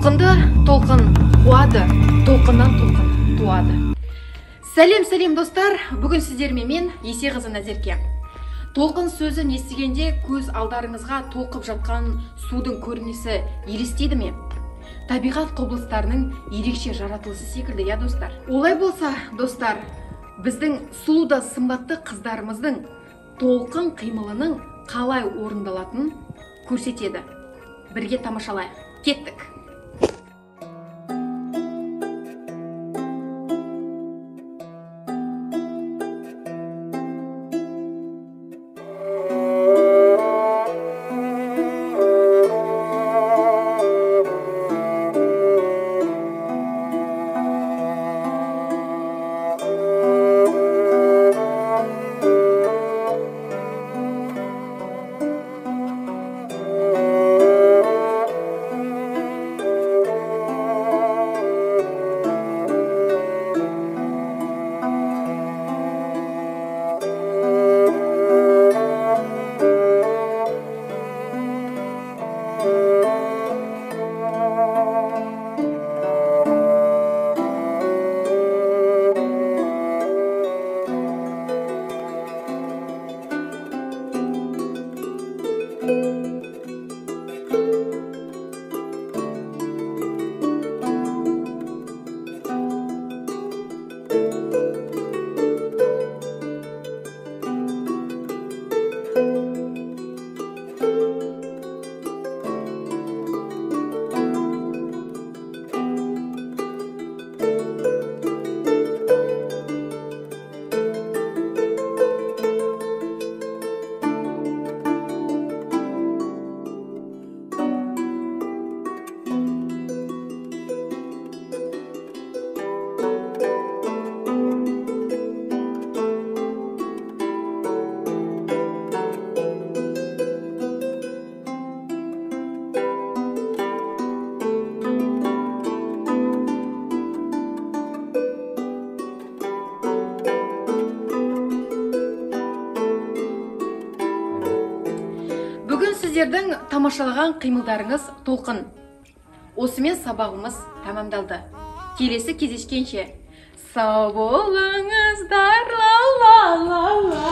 Толқынды толқын қуады, толқыннан толқын туады. Сәлем достар, бүгін сіздермен мен Есеқызы Назерке. Толқын сөзін естігенде көз алдарыңызға толқып жатқан судың көрінісі елестейді ме? Табиғат құбылыстарының ерекше жаратылысы секілді, я достар. Олай болса, достар, біздің сұлу да сымбатты қыздарымыздың толқын қимылының қалай орындалатынын көрсетеді. Бірге тамашалайық. Кеттік. Бүгін сіздердің тамашалаған қимылдарыңыз толқын. Осымен сабағымыз тәмамдалды. Келесі кездескенше сау болыңыздар. Ла-ла-ла-ла.